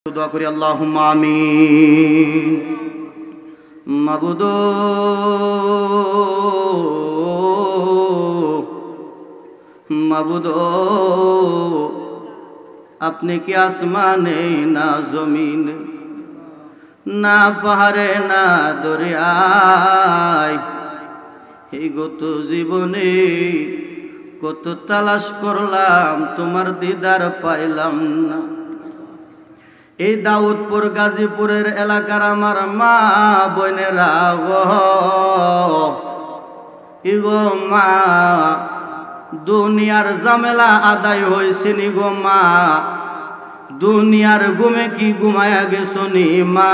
দোয়া করি আল্লাহুম্মা আমিন। মাবুদ মাবুদ আপনি কি আসমানে না জমিনে, না পাহাড়ে না দরিয়ায়, এই গত জীবনে কত তালাশ করলাম তোমার দিদার পাইলাম না। এই দাউদপুর গাজীপুরের এলাকার আমার মা বোনেরা গো, ইগো মা দুনিয়ার ঝামেলা আদায় হয়েছে নি গো মা, দুনিয়ার ঘুমে কি ঘুমায়া গেছো নি মা,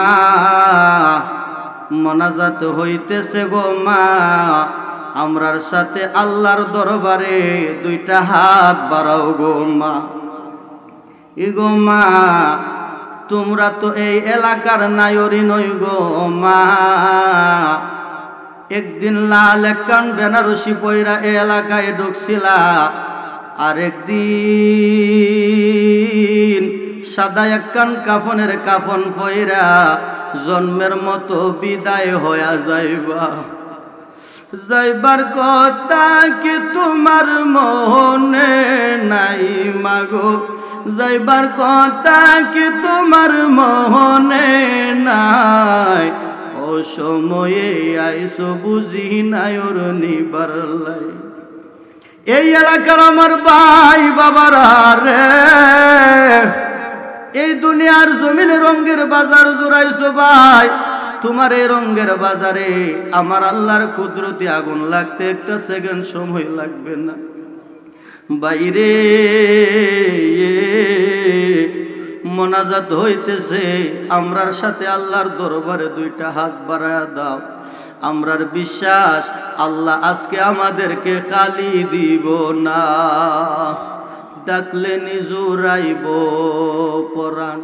মোনাজাত হইতেছে গো মা, আমরার সাথে আল্লাহর দরবারে দুইটা হাত বাড়াও গো মা। ইগো মা তোমরা তো এই এলাকার নায়রি নই গো মা, একদিন লাল একখান বেনারসি পয়রা এই এলাকায় ঢুকছিলা, আর একদিন সাদা একখান কাফনের কাফন পয়রা জন্মের মতো বিদায় হইয়া যাইবা। যাইবার কথা কি তোমার মনে নাই মাগো, যাইবার কথা কি তোমার মনে নাই, ও সময়ে আইসো বুঝি নায়র নিবার লাই। এই এলাকার আমার ভাই বাবারা রে, এই দুনিয়ার জমিনে রঙ্গের বাজার জোড়াইছো ভাই, তোমার এই রঙ্গের বাজারে আমার আল্লাহর কুদরতি আগুন লাগতে একটা সেকেন্ড সময় লাগবে না। বাইরে মোনাজাত হইতেছে, আমরার সাথে আল্লাহর দরবারে দুইটা হাত বাড়ায়া দাও। আমরার বিশ্বাস আল্লাহ আজকে আমাদেরকে খালি দিব না, ডাকলে নিজুরাইব পরাণ,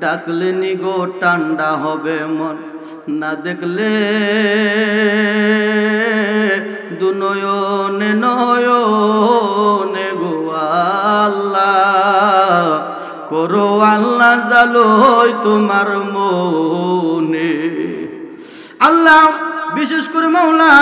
ডাকলে নিগো ঠান্ডা হবে মন, না দেখলে দুনয়নে নয়নে গো আল্লাহ, করো আল্লাহ জালোই তোমার মনে। আল্লাহ বিশেষ করে মাওলা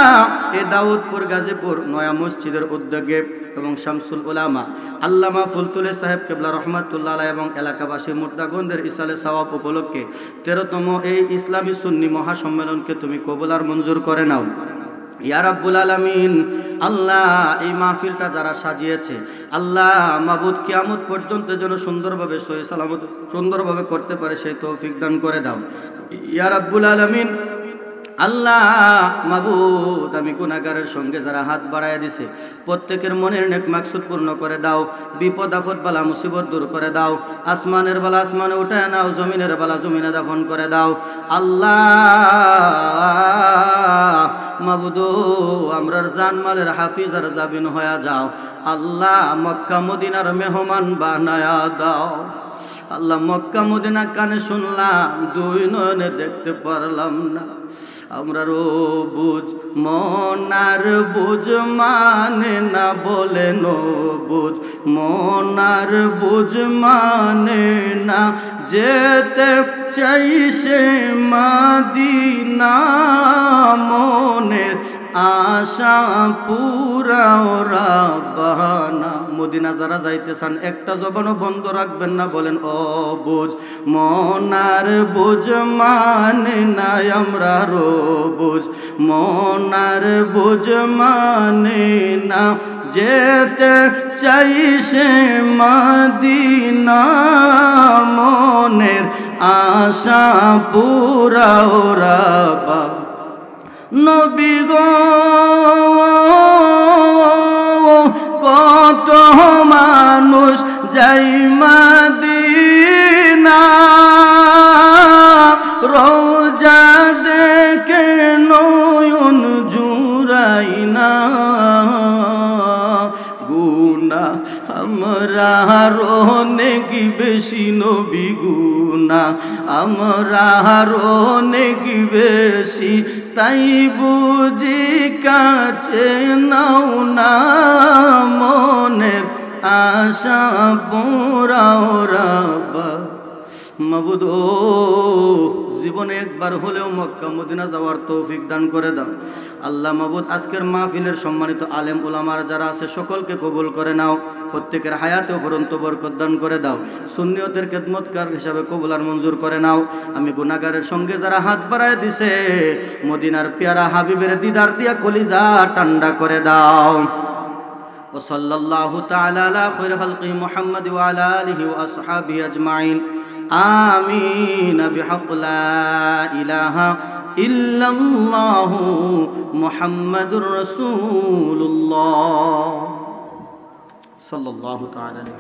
এই দাউদপুর গাজীপুর নয়া মসজিদের উদ্যোগে এবং শামসুল উলামা আল্লামা ফুলতুলে সাহেব কেবলা রহমাতুল্লাহ আলাইহি এবং এলাকাবাসী মুর্দাগঞ্জের ইসালে সওয়াব উপলক্ষে 13তম এই ইসলামী সুন্নি মহাসম্মেলনকে তুমি কবুল আর মঞ্জুর করে নাও ইয়া রাব্বুল আলামিন। আল্লাহ এই মাহফিলটা যারা সাজিয়েছে আল্লাহ মাবুদ কিয়ামত পর্যন্ত যেন সুন্দরভাবে সহি সালামত সুন্দরভাবে করতে পারে সেই তৌফিক দান করে দাও ইয়া রাব্বুল আলামিন। আল্লাহ মাবুদ আমি গুনাহগারের সঙ্গে যারা হাত বাড়ায় দিছে প্রত্যেকের মনের নেক মাকসুদ পূর্ণ করে দাও, বিপদ আপদ বালা মুসিবত দূর করে দাও, আসমানের বালা আসমানে উঠায় নাও, জমিনের বালা জমিনে দাফন করে দাও। আল্লাহ মাবুদ আমরার জানমালের হাফিজ আর জাবিন হয়ে যাও। আল্লাহ মক্কা মদিনার মেহমান বানায়া দাও। আল্লাহ মক্কা মদিনা কানে শুনলাম, দুই নয়নে দেখতে পারলাম না, আমরারও বুঝ মনার বুঝ মানে না বলে নো বুঝ মনার বুঝ মানে না, যেতে চাই সে মদিনা মনের আশা পুরাও রাব্বানা। মদিনা যারা যাইতে চান একটা জবানও বন্ধ রাখবেন না, বলেন ও বুঝ মনার বুঝ মানে না, আমরা রো বুঝ মনার বুঝ মানে না, যেতে চাই সে মদিনা মনের আশা পুরাও রাব্বা। নবী গো কত মানুষ যাই মদিনা, রোজা দেখে নয়ন জুড়াই না, গুনাহ আমরা অনেক বেশি নবী গুনাহ আমরা অনেক বেশি, তাই বুঝি কাছে নাও না মনের আশা পুরাও রাব্বা। মাবুদ ও জীবনে একবার হলেও মক্কা মদিনা যাওয়ার তৌফিক দান করে দাও। আল্লাহ মাবুদ আজকের মাহফিলের সম্মানিত আলেম ওলামার যারা আছে সকলকে কবুল করে নাও, প্রত্যেকের হায়াতে অফুরন্ত বরকত দান করে দাও, সুন্নিয়তের খেদমতকার হিসাবে কবুল আর মঞ্জুর করে নাও। আমি গুনাহগারের সঙ্গে যারা হাত বাড়ায় দিছে মদিনার পেয়ারা হাবিবের দিদার দিয়া কলিজা ঠান্ডা করে দাও। وصلى الله تعالى على خير خلقه محمد وعلى آله وأصحابه أجمعين آمين بحق لا إله إلا الله محمد رسول الله صلى الله تعالى عليه